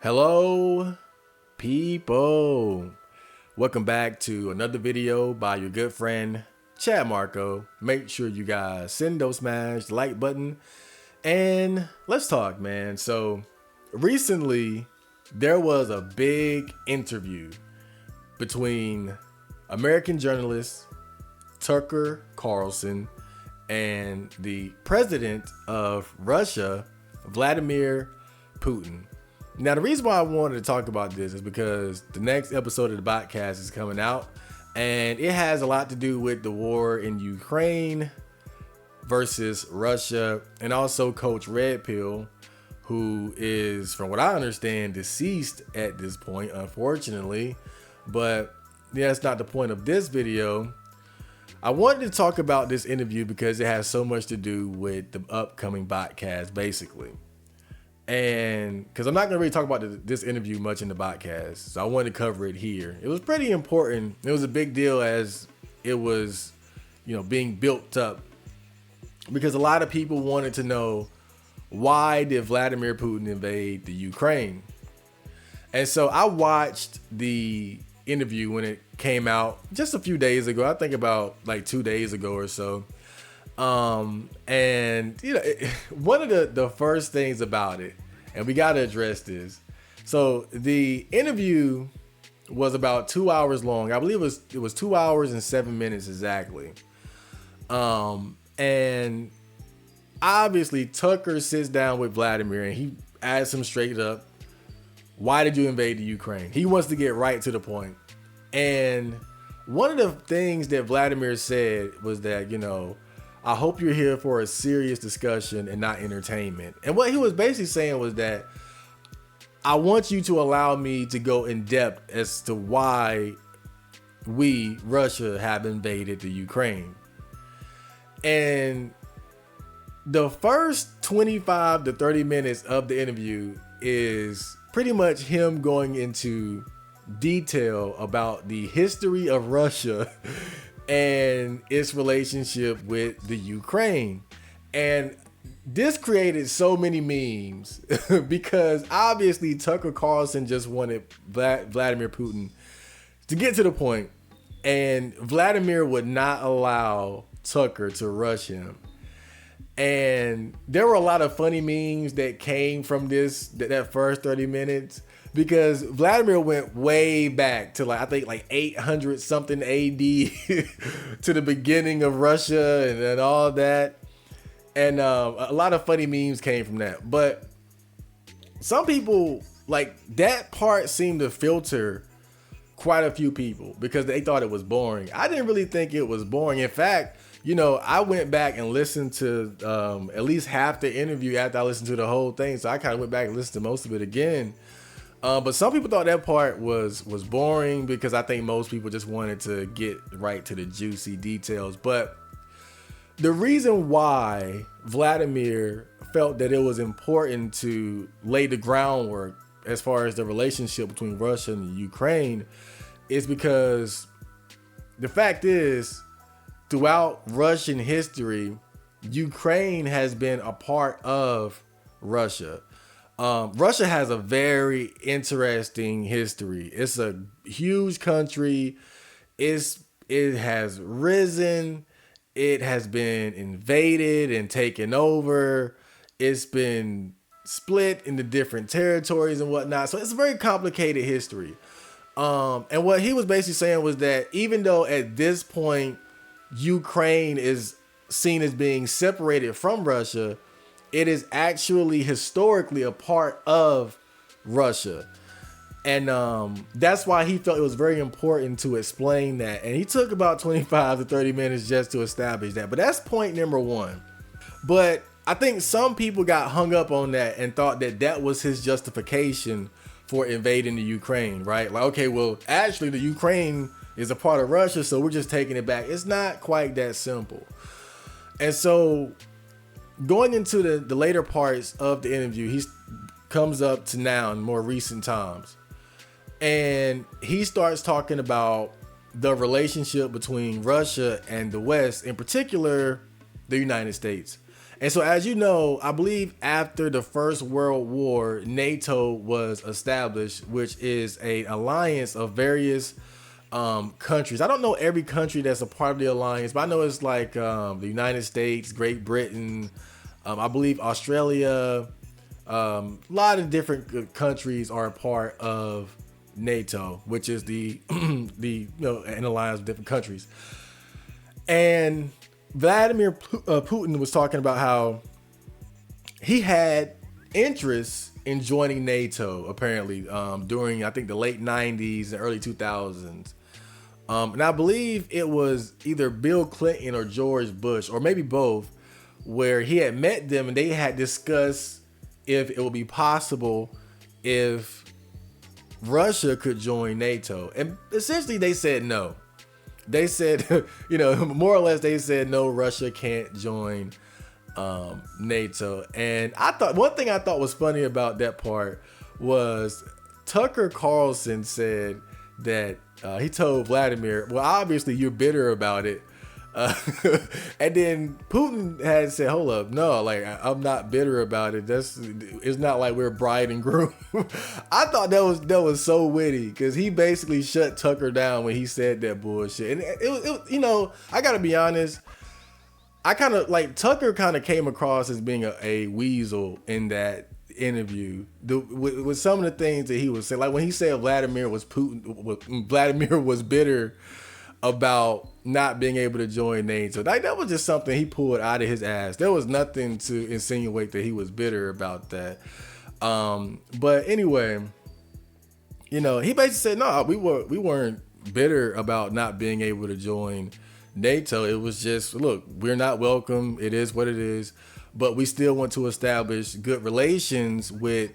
Hello, people. Welcome back to another video by your good friend, Chad Marco. Make sure you guys smash the like button and let's talk, man. So recently there was a big interview between American journalist Tucker Carlson and the president of Russia, Vladimir Putin. Now, the reason why I wanted to talk about this is because the next episode of the podcast is coming out, and it has a lot to do with the war in Ukraine versus Russia, and also Coach Red Pill, who is, from what I understand, deceased at this point, unfortunately. But yeah, that's not the point of this video. I wanted to talk about this interview because it has so much to do with the upcoming podcast, basically. And because I'm not going to really talk about this interview much in the podcast, so I wanted to cover it here. It was pretty important. It was a big deal as it was, being built up, because a lot of people wanted to know, why did Vladimir Putin invade the Ukraine? And so I watched the interview when it came out just a few days ago. I think about like 2 days ago or so. And one of the first things about it, and we got to address this. So the interview was about 2 hours long. I believe it was 2 hours and 7 minutes exactly. And obviously Tucker sits down with Vladimir and he asks him straight up, why did you invade the Ukraine? He wants to get right to the point. And one of the things that Vladimir said was that, I hope you're here for a serious discussion and not entertainment. And what he was basically saying was that I want you to allow me to go in depth as to why Russia, have invaded the Ukraine. And the first 25 to 30 minutes of the interview is pretty much him going into detail about the history of Russia and its relationship with the Ukraine. And this created so many memes because obviously Tucker Carlson just wanted Vladimir Putin to get to the point, and Vladimir would not allow Tucker to rush him. And there were a lot of funny memes that came from that first 30 minutes, because Vladimir went way back to I think 800 something AD to the beginning of Russia and all that. And a lot of funny memes came from that. But some people, that part seemed to filter quite a few people because they thought it was boring. I didn't really think it was boring. In fact, I went back and listened to at least half the interview after I listened to the whole thing. So I kind of went back and listened to most of it again. But some people thought that part was boring because I think most people just wanted to get right to the juicy details. But the reason why Vladimir felt that it was important to lay the groundwork as far as the relationship between Russia and Ukraine is because the fact is, throughout Russian history, Ukraine has been a part of Russia. Russia has a very interesting history. It's a huge country. It has risen. It has been invaded and taken over. It's been split into different territories and whatnot. So it's a very complicated history. And what he was basically saying was that even though at this point Ukraine is seen as being separated from Russia, it is actually historically a part of Russia. And that's why he felt it was very important to explain that. And he took about 25 to 30 minutes just to establish that. But that's point number one. But I think some people got hung up on that and thought that that was his justification for invading the Ukraine, right? Okay, well, actually the Ukraine is a part of Russia, so we're just taking it back. It's not quite that simple. And so going into the later parts of the interview, he comes up to now in more recent times. And he starts talking about the relationship between Russia and the West, in particular, the United States. And so, as you know, I believe after the First World War, NATO was established, which is an alliance of various countries. I don't know every country that's a part of the alliance, but I know it's like the United States, Great Britain, I believe Australia, a lot of different countries are a part of NATO, which is the an alliance of different countries. And Vladimir Putin was talking about how he had interest in joining NATO, apparently, during, I think, the late 90s and early 2000s. And I believe it was either Bill Clinton or George Bush, or maybe both, where he had met them and they had discussed if it would be possible if Russia could join NATO. And essentially they said no. They said, more or less they said, no, Russia can't join NATO. And I thought, one thing I thought was funny about that part was Tucker Carlson said that he told Vladimir, well, obviously you're bitter about it. And then Putin had said, hold up, no, like I'm not bitter about it. It's not like we're bride and groom. I thought that was so witty because he basically shut Tucker down when he said that bullshit. And it was, I gotta be honest, I kind of like Tucker kind of came across as being a weasel in that interview with some of the things that he was saying. Like when he said Vladimir was bitter about not being able to join NATO. That was just something he pulled out of his ass. There was nothing to insinuate that he was bitter about that. But anyway, he basically said, no, we weren't bitter about not being able to join NATO. It was just, look, we're not welcome. It is what it is. But we still want to establish good relations with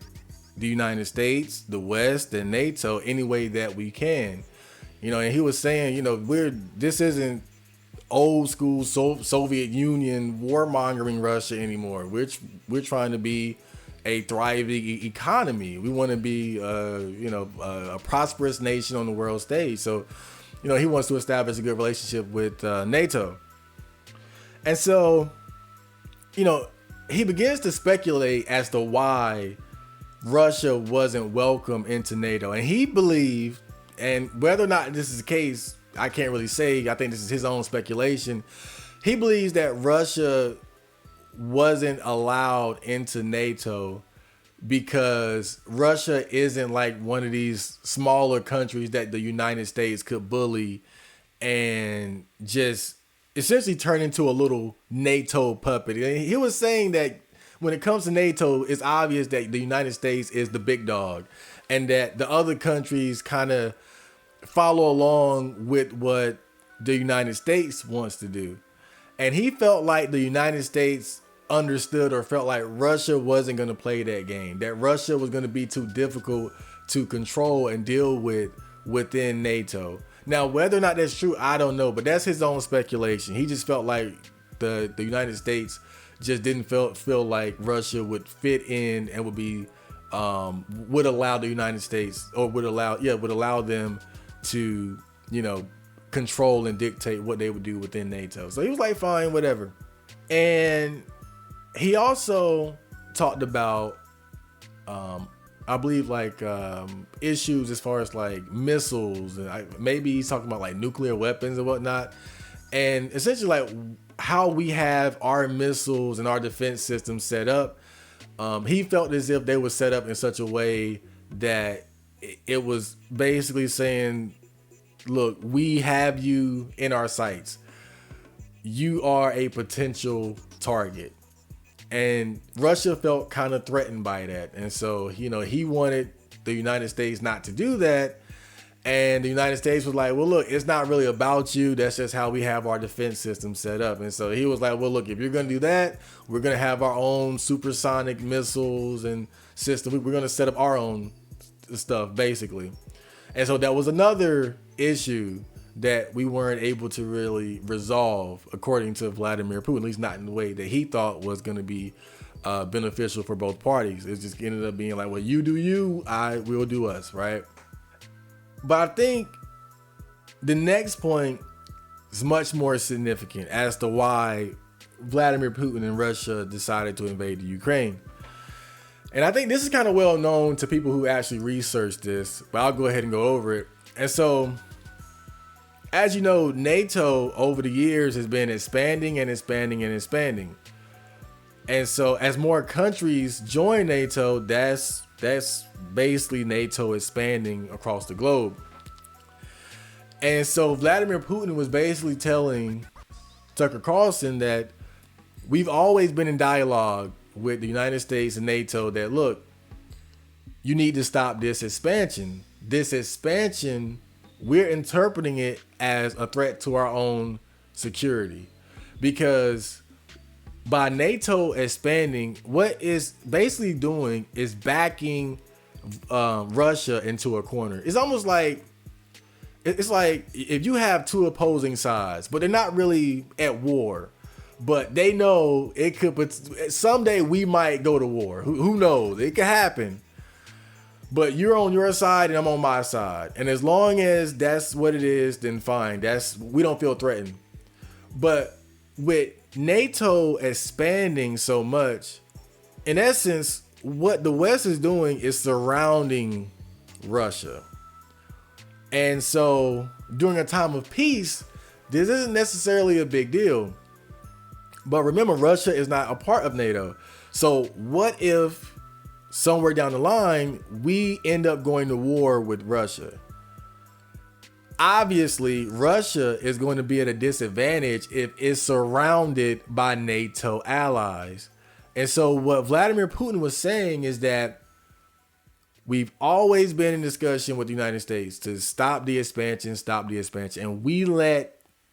the United States, the West, and NATO any way that we can. And he was saying, this isn't old school Soviet Union warmongering Russia anymore. We're trying to be a thriving economy. We want to be, a prosperous nation on the world stage. So, he wants to establish a good relationship with NATO. And so, he begins to speculate as to why Russia wasn't welcome into NATO. And he believed, and whether or not this is the case, I can't really say. I think this is his own speculation. He believes that Russia wasn't allowed into NATO because Russia isn't like one of these smaller countries that the United States could bully and just essentially turn into a little NATO puppet. And he was saying that when it comes to NATO, it's obvious that the United States is the big dog and that the other countries kind of follow along with what the United States wants to do. And he felt like the United States understood or felt like Russia wasn't going to play that game, that Russia was going to be too difficult to control and deal with within NATO. Now, whether or not that's true, I don't know, but that's his own speculation. He just felt like the United States just didn't feel like Russia would fit in and would allow the United States, or would allow them to, control and dictate what they would do within NATO. So he was like, fine, whatever. And he also talked about, I believe, like issues as far as like missiles, and maybe he's talking about like nuclear weapons and whatnot. And essentially like how we have our missiles and our defense system set up. He felt as if they were set up in such a way that it was basically saying, look, we have you in our sights. You are a potential target. And Russia felt kind of threatened by that. And so, he wanted the United States not to do that. And the United States was like, well, look, it's not really about you. That's just how we have our defense system set up. And so he was like, well, look, if you're going to do that, we're going to have our own supersonic missiles and system. We're going to set up our own stuff, basically. And so that was another issue that we weren't able to really resolve, according to Vladimir Putin, at least not in the way that he thought was going to be beneficial for both parties. It just ended up being like, well, you do you, I will do us, right? But I think the next point is much more significant as to why Vladimir Putin and Russia decided to invade the Ukraine. And I think this is kind of well known to people who actually research this, but I'll go ahead and go over it. And so, as you know, NATO over the years has been expanding and expanding and expanding. And so as more countries join NATO, that's basically NATO expanding across the globe. And so Vladimir Putin was basically telling Tucker Carlson that we've always been in dialogue with the United States and NATO that, look, you need to stop this expansion. This expansion, we're interpreting it as a threat to our own security, because by NATO expanding, what is basically doing is backing Russia into a corner. It's almost like, it's like if you have two opposing sides, but they're not really at war, but they know it could, but someday we might go to war. Who knows? It could happen. But you're on your side and I'm on my side. And as long as that's what it is, then fine. We don't feel threatened. But with NATO expanding so much, in essence, what the West is doing is surrounding Russia. And so during a time of peace, this isn't necessarily a big deal. But remember, Russia is not a part of NATO. So what if somewhere down the line, we end up going to war with Russia? Obviously, Russia is going to be at a disadvantage if it's surrounded by NATO allies. And so what Vladimir Putin was saying is that we've always been in discussion with the United States to stop the expansion. And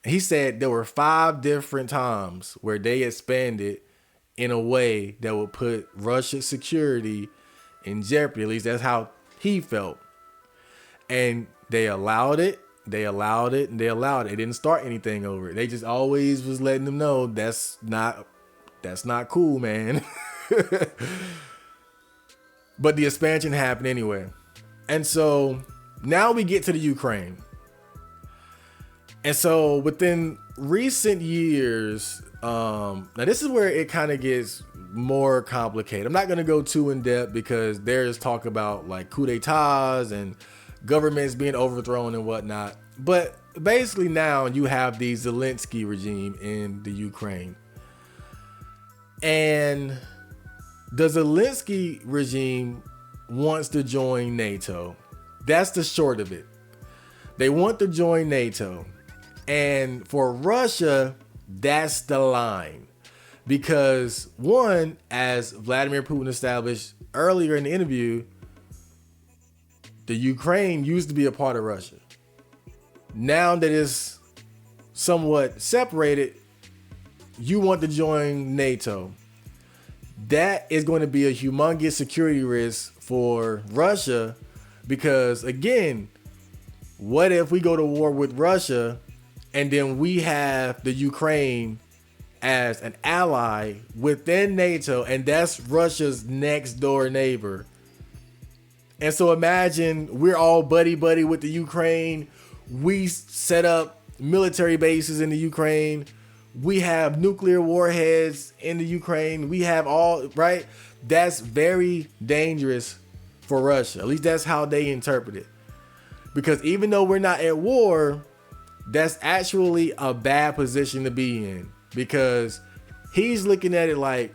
he said there were 5 different times where they expanded in a way that would put Russia's security in jeopardy. At least that's how he felt. And they allowed it. They allowed it. They didn't start anything over it. They just always was letting them know that's not cool, man. But the expansion happened anyway. And so now we get to the Ukraine. And so within recent years, now this is where it kind of gets more complicated. I'm not going to go too in depth because there's talk about like coup d'etats and governments being overthrown and whatnot. But basically now you have the Zelensky regime in the Ukraine. And the Zelensky regime wants to join NATO. That's the short of it. They want to join NATO. And for Russia, that's the line. Because one, as Vladimir Putin established earlier in the interview, the Ukraine used to be a part of Russia. Now that it's somewhat separated, you want to join NATO. That is going to be a humongous security risk for Russia because, again, what if we go to war with Russia and then we have the Ukraine as an ally within NATO, and that's Russia's next door neighbor? And so imagine we're all buddy with the Ukraine. We set up military bases in the Ukraine. We have nuclear warheads in the Ukraine. We have all, right? That's very dangerous for Russia. At least that's how they interpret it. Because even though we're not at war, that's actually a bad position to be in. Because he's looking at it like,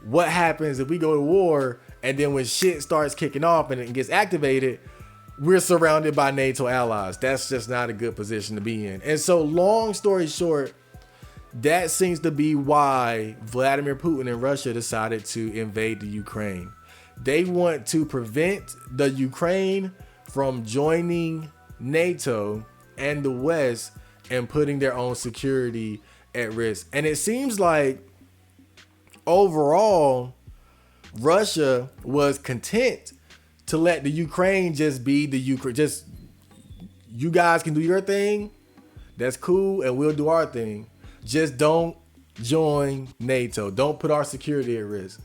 what happens if we go to war and then when shit starts kicking off and it gets activated, we're surrounded by NATO allies. That's just not a good position to be in. And so long story short, that seems to be why Vladimir Putin and Russia decided to invade the Ukraine. They want to prevent the Ukraine from joining NATO and the West and putting their own security at risk. And it seems like overall, Russia was content to let the Ukraine just be the Ukraine. Just, you guys can do your thing. That's cool. And we'll do our thing. Just don't join NATO. Don't put our security at risk.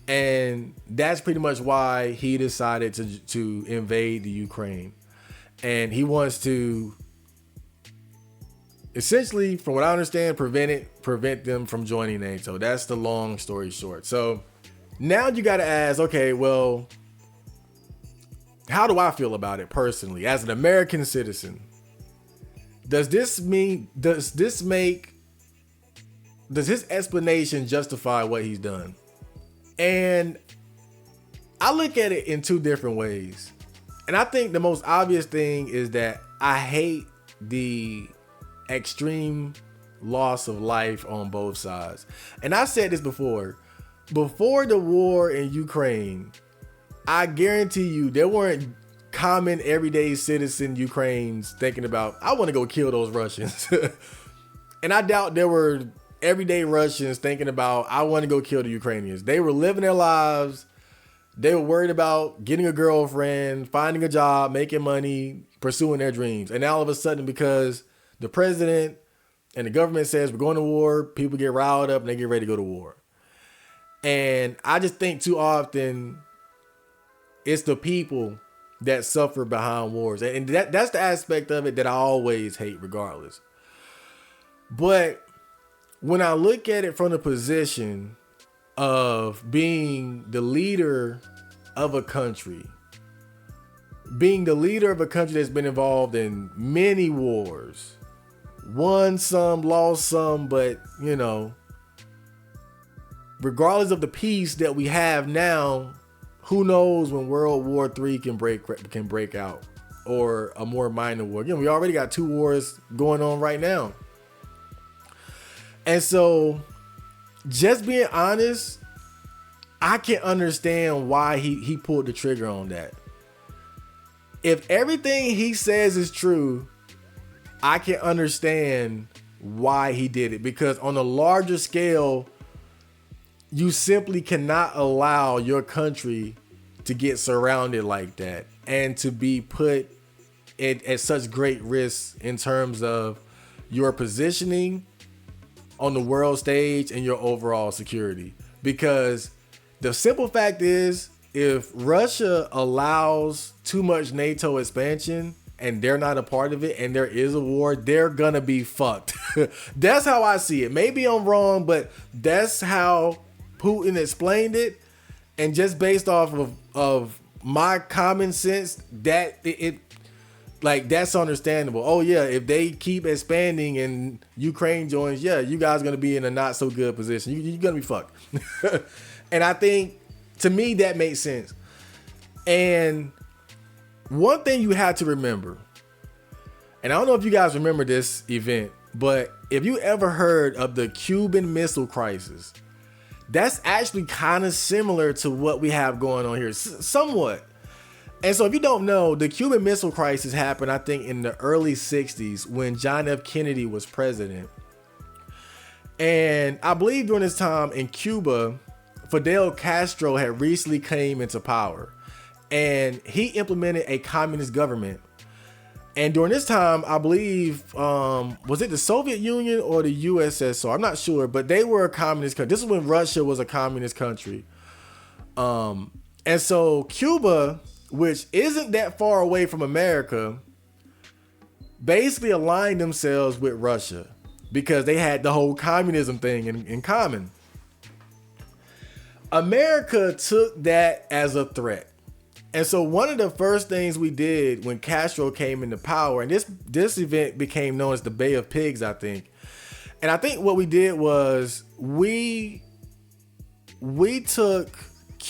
And that's pretty much why he decided to invade the Ukraine. And he wants to essentially, from what I understand, prevent them from joining NATO. That's the long story short. So now you got to ask, okay, well, how do I feel about it personally as an American citizen? Does his explanation justify what he's done? And I look at it in two different ways. And I think the most obvious thing is that I hate the extreme loss of life on both sides. And I said this before the war in Ukraine, I guarantee you there weren't common everyday citizen Ukrainians thinking about, I want to go kill those Russians. And I doubt there were everyday Russians thinking about, I want to go kill the Ukrainians. They were living their lives. They were worried about getting a girlfriend, finding a job, making money, pursuing their dreams. And now all of a sudden, because the president and the government says we're going to war, people get riled up and they get ready to go to war. And I just think too often it's the people that suffer behind wars. And that's the aspect of it that I always hate regardless. But when I look at it from the position of being the leader of a country, that's been involved in many wars, won some, lost some, but regardless of the peace that we have now, who knows when World War III can break out, or a more minor war. Again, we already got 2 wars going on right now. And so, just being honest, I can understand why he pulled the trigger on that. If everything he says is true, I can understand why he did it. Because on a larger scale, you simply cannot allow your country to get surrounded like that and to be put at such great risk in terms of your positioning on the world stage and your overall security. Because the simple fact is, if Russia allows too much NATO expansion and they're not a part of it and there is a war, they're gonna be fucked. That's how I see it. Maybe I'm wrong, but that's how Putin explained it. And just based off of my common sense, that that's understandable. Oh yeah, if they keep expanding and Ukraine joins, yeah, you guys are gonna be in a not so good position. You're gonna be fucked. And I think, to me, that makes sense. And one thing you have to remember, and I don't know if you guys remember this event, but if you ever heard of the Cuban Missile Crisis, that's actually kind of similar to what we have going on here, somewhat. And so if you don't know, the Cuban Missile Crisis happened, I think, in the early 60s when John F. Kennedy was president. And I believe during this time in Cuba, Fidel Castro had recently came into power. And he implemented a communist government. And during this time, I believe, was it the Soviet Union or the USSR? I'm not sure, but they were a communist country. This is when Russia was a communist country. And so Cuba, which isn't that far away from America, basically aligned themselves with Russia because they had the whole communism thing in common. America took that as a threat. And so one of the first things we did when Castro came into power, and this event became known as the Bay of Pigs, I think. And I think what we did was we took,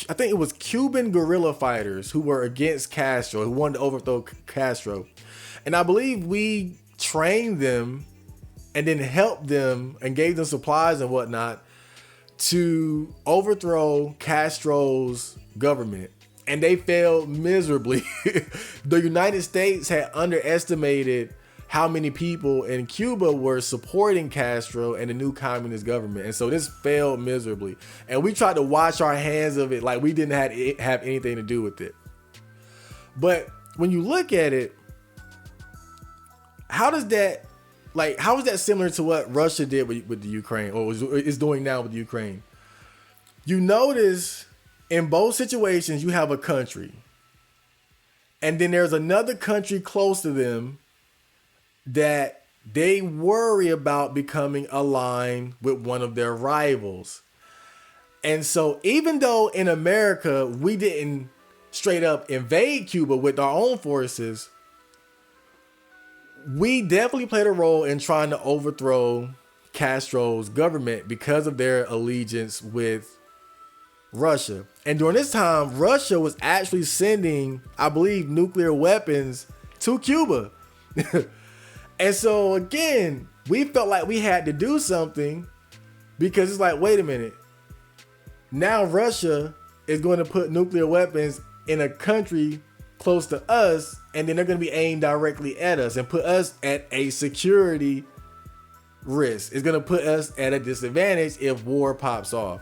I think it was Cuban guerrilla fighters who were against Castro, who wanted to overthrow Castro. And I believe we trained them and then helped them and gave them supplies and whatnot to overthrow Castro's government. And they failed miserably. The United States had underestimated how many people in Cuba were supporting Castro and the new communist government. And so this failed miserably. And we tried to wash our hands of it like we didn't have anything to do with it. But when you look at it, how is that similar to what Russia did with the Ukraine, or is doing now with the Ukraine? You notice in both situations, you have a country, and then there's another country close to them that they worry about becoming aligned with one of their rivals. And so even though in America, we didn't straight up invade Cuba with our own forces, we definitely played a role in trying to overthrow Castro's government because of their allegiance with Russia. And during this time, Russia was actually sending, I believe, nuclear weapons to Cuba. And so again, we felt like we had to do something because it's like, wait a minute. Now Russia is going to put nuclear weapons in a country close to us, and then they're going to be aimed directly at us and put us at a security risk. It's going to put us at a disadvantage if war pops off.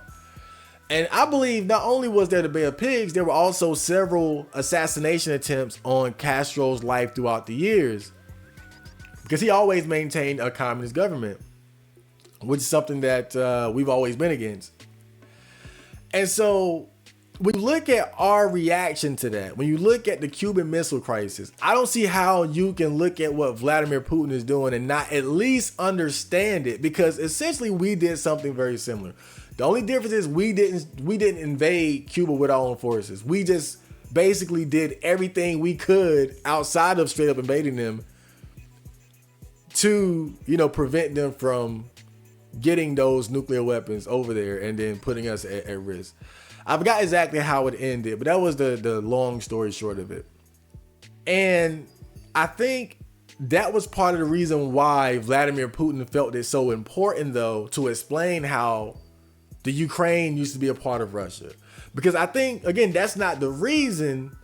And I believe not only was there the Bay of Pigs, there were also several assassination attempts on Castro's life throughout the years, because he always maintained a communist government, which is something that we've always been against. And so when you look at our reaction to that, when you look at the Cuban Missile Crisis, I don't see how you can look at what Vladimir Putin is doing and not at least understand it, because essentially we did something very similar. The only difference is we didn't invade Cuba with our own forces. We just basically did everything we could outside of straight up invading them to, prevent them from getting those nuclear weapons over there and then putting us at risk. I forgot exactly how it ended, but that was the long story short of it. And I think that was part of the reason why Vladimir Putin felt it so important, though, to explain how the Ukraine used to be a part of Russia. Because I think, again, that's not the reason,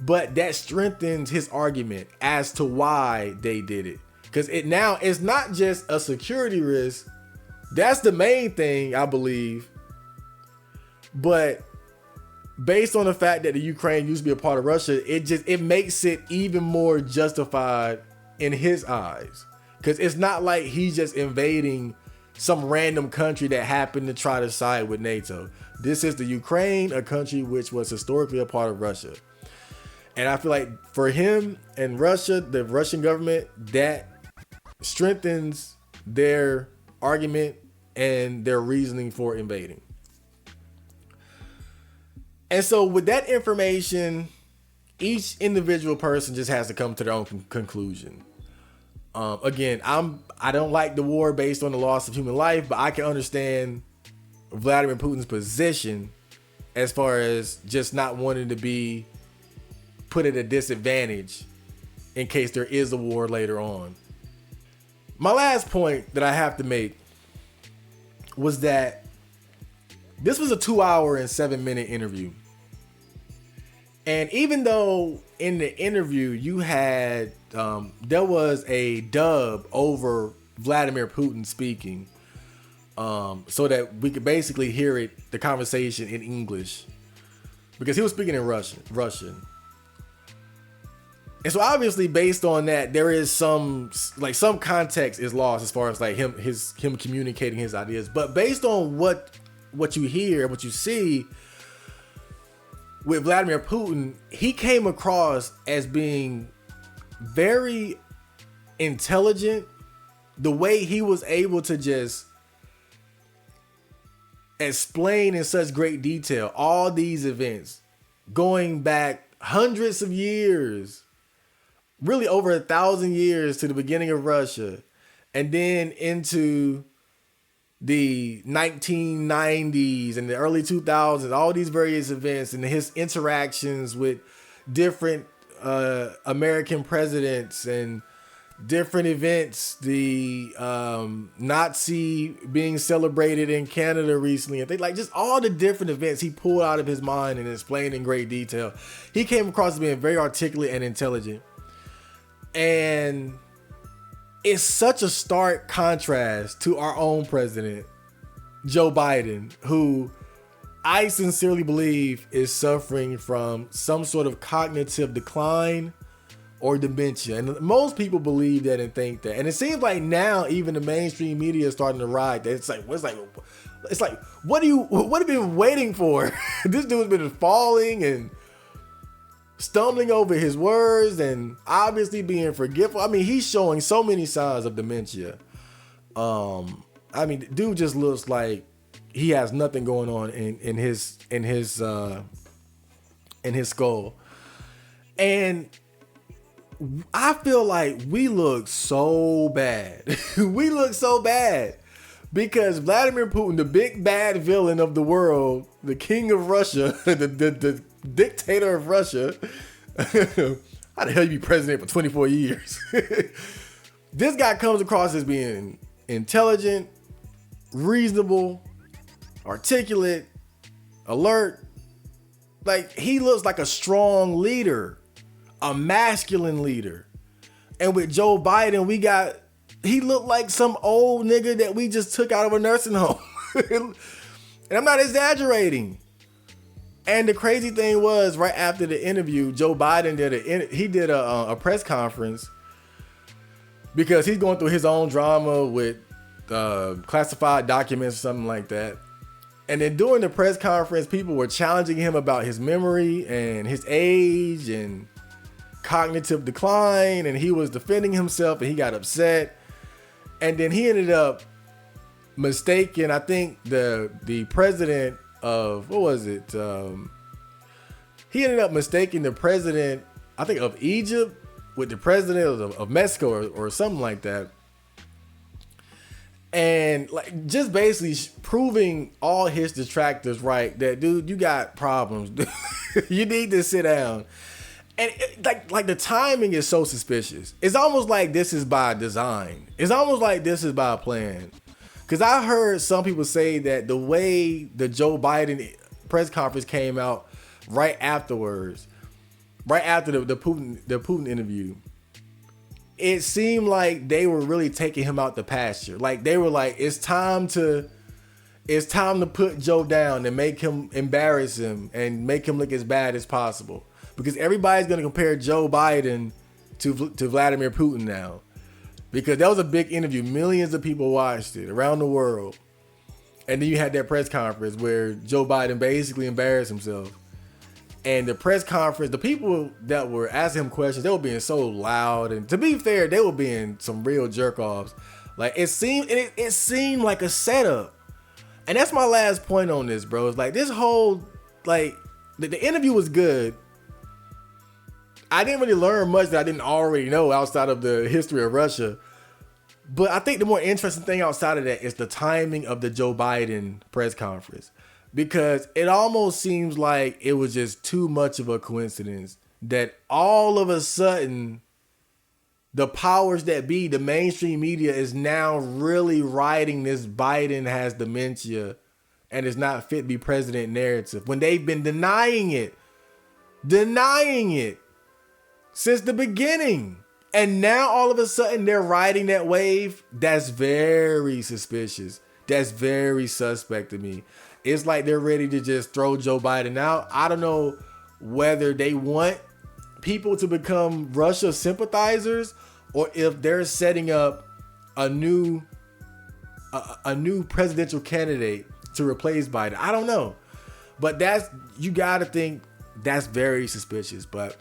but that strengthens his argument as to why they did it. Because it's not just a security risk. That's the main thing, I believe. But based on the fact that the Ukraine used to be a part of Russia, it makes it even more justified in his eyes. Because it's not like he's just invading some random country that happened to try to side with NATO. This is the Ukraine, a country which was historically a part of Russia. And I feel like for him and Russia, the Russian government, that strengthens their argument and their reasoning for invading. And so with that information, each individual person just has to come to their own conclusion. Again, I don't like the war based on the loss of human life, but I can understand Vladimir Putin's position as far as just not wanting to be put at a disadvantage in case there is a war later on. My last point that I have to make was that this was a 2-hour and 7-minute interview. And even though in the interview you had, there was a dub over Vladimir Putin speaking, so that we could basically hear the conversation in English, because he was speaking in Russian. And so obviously based on that, there is some context is lost as far as like him communicating his ideas. But based on what you hear, what you see with Vladimir Putin, he came across as being very intelligent. The way he was able to just explain in such great detail all these events going back hundreds of years, really over 1,000 years, to the beginning of Russia, and then into the 1990s and the early 2000s, all these various events and his interactions with different American presidents and different events, the Nazi being celebrated in Canada recently, and like just all the different events he pulled out of his mind and explained in great detail. He came across as being very articulate and intelligent. And it's such a stark contrast to our own president, Joe Biden, who I sincerely believe is suffering from some sort of cognitive decline or dementia. And most people believe that and think that. And it seems like now even the mainstream media is starting to ride that. It's like, what have you been waiting for? This dude's been falling and stumbling over his words and obviously being forgetful. I mean, he's showing so many signs of dementia. I mean, dude just looks like he has nothing going on in his skull. And I feel like we look so bad. We look so bad because Vladimir Putin, the big bad villain of the world, the king of Russia, the dictator of Russia. How the hell you be president for 24 years? This guy comes across as being intelligent, reasonable, articulate, alert. Like, he looks like a strong leader, a masculine leader. And with Joe Biden, he looked like some old nigga that we just took out of a nursing home. And I'm not exaggerating. And the crazy thing was, right after the interview, Joe Biden did a press conference because he's going through his own drama with classified documents or something like that. And then during the press conference, people were challenging him about his memory and his age and cognitive decline. And he was defending himself and he got upset. And then he ended up mistaking, I think, the president of, what was it? He ended up mistaking the president, I think, of Egypt with the president of Mexico or something like that. And like just basically proving all his detractors right that, dude, you got problems. You need to sit down. And like the timing is so suspicious. It's almost like this is by design. It's almost like this is by plan. Because I heard some people say that the way the Joe Biden press conference came out right afterwards, right after the Putin interview, it seemed like they were really taking him out the pasture. Like they were like, it's time to put Joe down and make him, embarrass him and make him look as bad as possible. Because everybody's going to compare Joe Biden to Vladimir Putin now. Because that was a big interview. Millions of people watched it around the world. And then you had that press conference where Joe Biden basically embarrassed himself. And the press conference, the people that were asking him questions, they were being so loud. And to be fair, they were being some real jerk-offs. Like it seemed like a setup. And that's my last point on this, bro. It's like this whole, like, the interview was good. I didn't really learn much that I didn't already know outside of the history of Russia. But I think the more interesting thing outside of that is the timing of the Joe Biden press conference. Because it almost seems like it was just too much of a coincidence that all of a sudden the powers that be, the mainstream media, is now really riding this Biden has dementia and is not fit to be president narrative when they've been denying it since the beginning. And now all of a sudden they're riding that wave. That's very suspicious. That's very suspect to me. It's like they're ready to just throw Joe Biden out. I don't know whether they want people to become Russia sympathizers or if they're setting up a new presidential candidate to replace Biden. I don't know. But you got to think that's very suspicious. But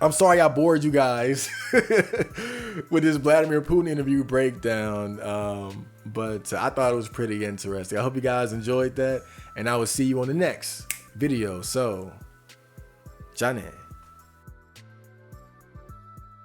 I'm sorry I bored you guys with this Vladimir Putin interview breakdown. But I thought it was pretty interesting. I hope you guys enjoyed that. And I will see you on the next video. So, Johnny.